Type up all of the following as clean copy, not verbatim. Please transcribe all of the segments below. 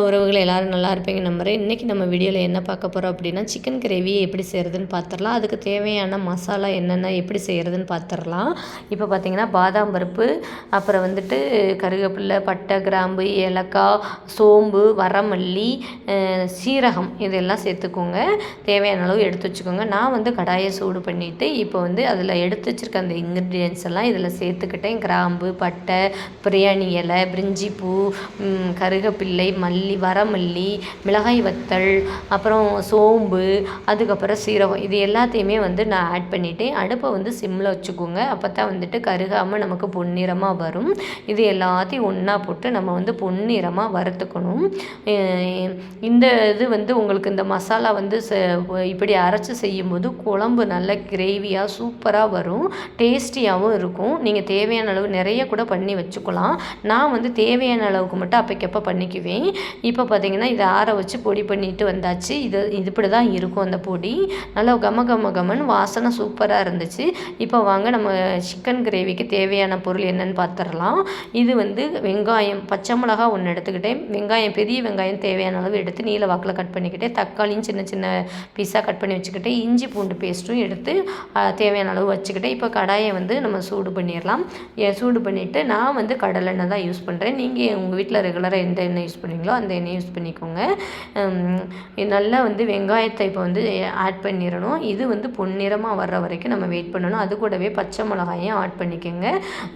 உறவுகள் எல்லோரும் நல்லா இருப்பீங்க நம்புகிறேன். இன்றைக்கி நம்ம வீடியோவில் என்ன பார்க்க போகிறோம் அப்படின்னா, சிக்கன் கிரேவியை எப்படி செய்கிறதுன்னு பார்த்துடலாம். அதுக்கு தேவையான மசாலா என்னென்ன எப்படி செய்கிறதுன்னு பார்த்துடலாம். இப்போ பார்த்திங்கன்னா பாதாம் பருப்பு, அப்புறம் வந்துட்டு கருவேப்பிலை, பட்டை, கிராம்பு, ஏலக்காய், சோம்பு, வரமல்லி, சீரகம் இதெல்லாம் சேர்த்துக்கோங்க. தேவையான அளவு எடுத்து வச்சுக்கோங்க. நான் வந்து கடாயை சூடு பண்ணிவிட்டு இப்போ வந்து அதில் எடுத்து வச்சுருக்க அந்த இன்க்ரீடியன்ஸ் எல்லாம் இதில் சேர்த்துக்கிட்டேன். கிராம்பு, பட்டை, பிரியாணி இலை, பிரிஞ்சி பூ, கருவேப்பிலை, மல்லி, வரமல்லி, மிளகாய் வத்தல், அப்புறம் சோம்பு, அதுக்கப்புறம் சீரகம் இது எல்லாத்தையுமே வந்து நான் ஆட் பண்ணிவிட்டேன். அடுப்பை வந்து சிம்மில் வச்சுக்கோங்க. அப்போ தான் வந்துட்டு கருகாமல் நமக்கு பொன்னிறமாக வரும். இது எல்லாத்தையும் ஒன்றா போட்டு நம்ம வந்து பொன்னிறமாக வறுத்துக்கணும். இந்த இது வந்து உங்களுக்கு இந்த மசாலா வந்து இப்படி அரைச்சி செய்யும்போது குழம்பு நல்ல கிரேவியாக சூப்பராக வரும், டேஸ்டியாகவும் இருக்கும். நீங்கள் தேவையான அளவு நிறைய கூட பண்ணி வச்சுக்கலாம். நான் வந்து தேவையான அளவுக்கு மட்டும் அப்போக்கப்போ பண்ணிக்குவேன். இப்போ பார்த்திங்கன்னா இதை ஆற வச்சு பொடி பண்ணிட்டு வந்தாச்சு. இது இப்படி தான் இருக்கும் அந்த பொடி. நல்லா கமன்னு வாசனை சூப்பராக இருந்துச்சு. இப்போ வாங்க நம்ம சிக்கன் கிரேவிக்கு தேவையான பொருள் என்னென்னு பார்த்துடலாம். இது வந்து வெங்காயம், பச்சை மிளகா ஒன்று எடுத்துக்கிட்டேன். வெங்காயம், பெரிய வெங்காயம் தேவையான அளவு எடுத்து நீல வாக்கில் கட் பண்ணிக்கிட்டேன். தக்காளியும் சின்ன சின்ன பீஸாக கட் பண்ணி வச்சுக்கிட்டேன். இஞ்சி பூண்டு பேஸ்ட்டும் எடுத்து தேவையான அளவு வச்சுக்கிட்டேன். இப்போ கடாயை வந்து நம்ம சூடு பண்ணிடலாம். சூடு பண்ணிவிட்டு நான் வந்து கடலெண்ணெய் தான் யூஸ் பண்ணுறேன். நீங்கள் உங்கள் வீட்டில் ரெகுலராக எந்த எண்ணெய் யூஸ் பண்ணுவீங்களோ அந்த எண்ணெய் யூஸ் பண்ணிக்கோங்க. நல்லா வந்து வெங்காயத்தை இப்போ வந்து ஆட் பண்ணிடணும். இது வந்து பொன்னிறமாக வர்ற வரைக்கும் நம்ம வெயிட் பண்ணணும். அது கூடவே பச்சை மிளகாயும் ஆட் பண்ணிக்கோங்க.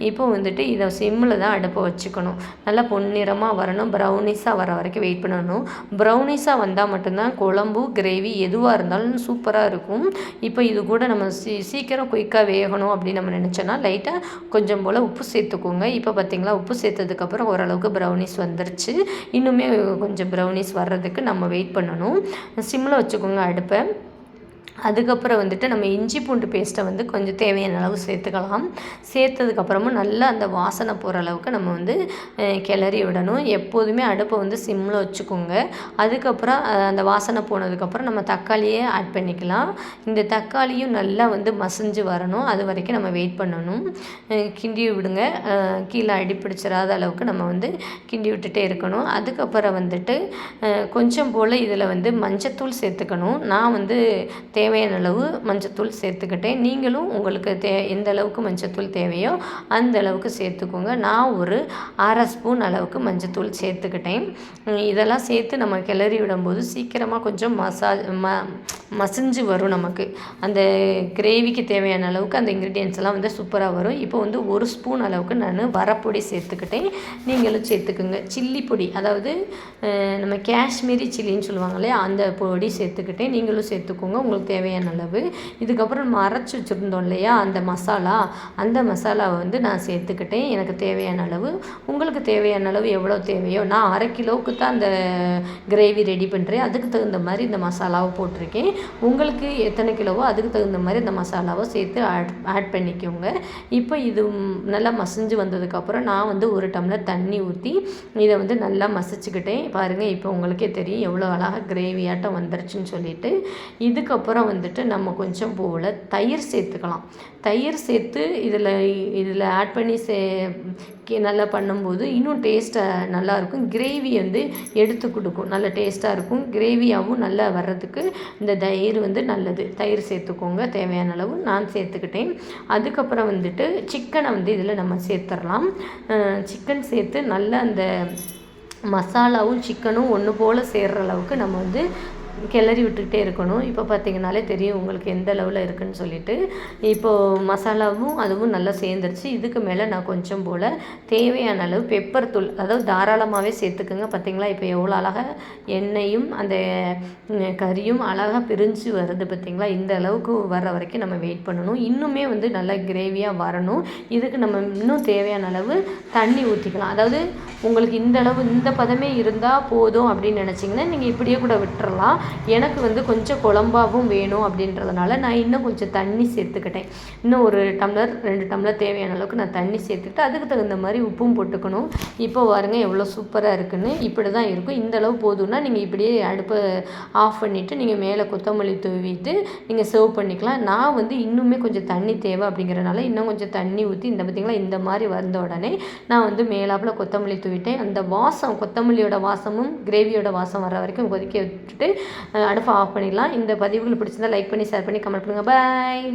இப்போ வந்துட்டு இதை சிம்மில் தான் அடுப்பை வச்சுக்கணும். நல்லா பொன்னிறமாக வரணும், ப்ரௌனிஸாக வர வரைக்கும் வெயிட் பண்ணணும். ப்ரௌனிஸாக வந்தால் மட்டும்தான் குழம்பு, கிரேவி எதுவாக இருந்தாலும் சூப்பராக இருக்கும். இப்போ இது கூட நம்ம சீக்கிரம் குயிக்காக வேகணும் அப்படின்னு நம்ம நினச்சோன்னா லைட்டாக கொஞ்சம் போல் உப்பு சேர்த்துக்கோங்க. இப்போ பார்த்திங்களா, உப்பு சேர்த்ததுக்கப்புறம் ஓரளவுக்கு ப்ரௌனிஸ் வந்துருச்சு. இன்னுமே கொஞ்சம் ப்ரௌனிஸ் வர்றதுக்கு நம்ம வெயிட் பண்ணணும். சிம்மில் வச்சுக்கோங்க அடுப்பை. அதுக்கப்புறம் வந்துட்டு நம்ம இஞ்சி பூண்டு பேஸ்ட்டை வந்து கொஞ்சம் தேவையான அளவு சேர்த்துக்கலாம். சேர்த்ததுக்கப்புறமும் நல்லா அந்த வாசனை போகிற அளவுக்கு நம்ம வந்து கிளறி விடணும். எப்போதுமே அடுப்பை வந்து சிம்மில் வச்சுக்கோங்க. அதுக்கப்புறம் அந்த வாசனை போனதுக்கப்புறம் நம்ம தக்காளியே ஆட் பண்ணிக்கலாம். இந்த தக்காளியும் நல்லா வந்து மசிஞ்சு வரணும். அது வரைக்கும் நம்ம வெயிட் பண்ணணும். கிண்டி விடுங்க. கீழே அடிப்பிடிச்சிடாத அளவுக்கு நம்ம வந்து கிண்டி விட்டுட்டே இருக்கணும். அதுக்கப்புறம் வந்துட்டு கொஞ்சம் போல் இதில் வந்து மஞ்சத்தூள் சேர்த்துக்கணும். நான் வந்து தேவையான அளவு மஞ்சத்தூள் சேர்த்துக்கிட்டேன். நீங்களும் உங்களுக்கு எந்த அளவுக்கு மஞ்சத்தூள் தேவையோ அந்த அளவுக்கு சேர்த்துக்கோங்க. நான் ஒரு அரை ஸ்பூன் அளவுக்கு மஞ்சத்தூள் சேர்த்துக்கிட்டேன். இதெல்லாம் சேர்த்து நம்ம கிளறி விடும்போது சீக்கிரமாக கொஞ்சம் மசிஞ்சு வரும். நமக்கு அந்த கிரேவிக்கு தேவையான அளவுக்கு அந்த இன்க்ரீடியன்ஸ் எல்லாம் வந்து சூப்பராக வரும். இப்போ வந்து ஒரு ஸ்பூன் அளவுக்கு நான் வரப்பொடி சேர்த்துக்கிட்டேன். நீங்களும் சேர்த்துக்குங்க. சில்லி பொடி, அதாவது நம்ம காஷ்மீரி சில்லின்னு சொல்லுவாங்க இல்லையா, அந்த பொடி சேர்த்துக்கிட்டேன். நீங்களும் சேர்த்துக்கோங்க உங்களுக்கு தேவையான அளவு. இதுக்கப்புறம் நம்ம அரைச்சி வச்சுருந்தோம் இல்லையா அந்த மசாலாவை வந்து நான் சேர்த்துக்கிட்டேன். எனக்கு தேவையான அளவு, உங்களுக்கு தேவையான அளவு எவ்வளோ தேவையோ. நான் 1/2 கிலோவுக்கு தான் அந்த கிரேவி ரெடி பண்ணுறேன். அதுக்கு தகுந்த மாதிரி இந்த மசாலாவை போட்டிருக்கேன். உங்களுக்கு எத்தனை கிலோவோ அதுக்கு தகுந்த மாதிரி இந்த மசாலாவை சேர்த்து ஆட் பண்ணிக்கோங்க. இப்போ இது நல்லா மசிஞ்சு வந்ததுக்கப்புறம் நான் வந்து 1 டம்ளர் தண்ணி ஊற்றி இதை வந்து நல்லா மசிச்சுக்கிட்டேன். பாருங்கள், இப்போ உங்களுக்கே தெரியும் எவ்வளோ அழகாக கிரேவியாட்டம் வந்துருச்சுன்னு சொல்லிட்டு. இதுக்கப்புறம் வந்துட்டு நம்ம கொஞ்சம் போல் தயிர் சேர்த்துக்கலாம். தயிர் சேர்த்து இதில் ஆட் பண்ணி நல்லா பண்ணும்போது இன்னும் டேஸ்ட்டாக நல்லாயிருக்கும். கிரேவி வந்து எடுத்து கொடுக்கும், நல்ல டேஸ்ட்டாக இருக்கும். கிரேவியாகவும் நல்லா வர்றதுக்கு இந்த தயிர் வந்து நல்லது. தயிர் சேர்த்துக்கோங்க தேவையான அளவு. நான் சேர்த்துக்கிட்டேன். அதுக்கப்புறம் வந்துட்டு சிக்கனை வந்து இதில் நம்ம சேர்த்துடலாம். சிக்கன் சேர்த்து நல்லா அந்த மசாலாவும் சிக்கனும் ஒன்று போல் சேர்கிற அளவுக்கு நம்ம வந்து கிளறி விட்டுக்கிட்டே இருக்கணும். இப்போ பார்த்திங்கனாலே தெரியும் உங்களுக்கு எந்த அளவில் இருக்குதுன்னு சொல்லிட்டு. இப்போது மசாலாவும் அதுவும் நல்லா சேர்ந்துருச்சு. இதுக்கு மேலே நான் கொஞ்சம் போல் தேவையான அளவு பெப்பர் தூள், அதாவது தாராளமாகவே சேர்த்துக்குங்க. பார்த்திங்களா, இப்போ எவ்வளோ அழகாக எண்ணெயும் அந்த கறியும் அழகாக பிரிஞ்சு வருது. பார்த்திங்களா, இந்த அளவுக்கு வர்ற வரைக்கும் நம்ம வெயிட் பண்ணணும். இன்னுமே வந்து நல்லா கிரேவியாக வரணும். இதுக்கு நம்ம இன்னும் தேவையான அளவு தண்ணி ஊற்றிக்கலாம். அதாவது உங்களுக்கு இந்த அளவு இந்த பதமே இருந்தால் போதும் அப்படின்னு நினச்சிங்கன்னா நீங்கள் இப்படியே கூட விட்டுறலாம். எனக்கு வந்து கொஞ்சம் குழம்பாகவும் வேணும் அப்படின்றதுனால நான் இன்னும் கொஞ்சம் தண்ணி சேர்த்துக்கிட்டேன். இன்னும் ஒரு டம்ளர் 2 டம்ளர் தேவையான அளவுக்கு நான் தண்ணி சேர்த்துக்கிட்டு அதுக்கு தகுந்த மாதிரி உப்பும் போட்டுக்கணும். இப்போ பாருங்க எவ்வளோ சூப்பராக இருக்குன்னு. இப்படி தான் இருக்கும். இந்த அளவு போதும்னா நீங்கள் இப்படியே அடுப்பை ஆஃப் பண்ணிவிட்டு நீங்கள் மேலே கொத்தமல்லி தூவிட்டு நீங்கள் சர்வ் பண்ணிக்கலாம். நான் வந்து இன்னுமே கொஞ்சம் தண்ணி தேவை அப்படிங்கிறனால இன்னும் கொஞ்சம் தண்ணி ஊற்றி பார்த்திங்களா இந்த மாதிரி வந்த உடனே நான் வந்து மேலாப்பில் கொத்தமல்லி தூவிட்டேன். அந்த வாசம் கொத்தமல்லியோட வாசமும் கிரேவியோட வாசம் வர வரைக்கும் கொதிக்க விட்டுட்டு அடுப்பை ஆஃப் பண்ணிடலாம். இந்த பதிவுகள் பிடிச்சிருந்தா லைக் பண்ணி ஷேர் பண்ணி கமெண்ட் பண்ணுங்கள். பாய்.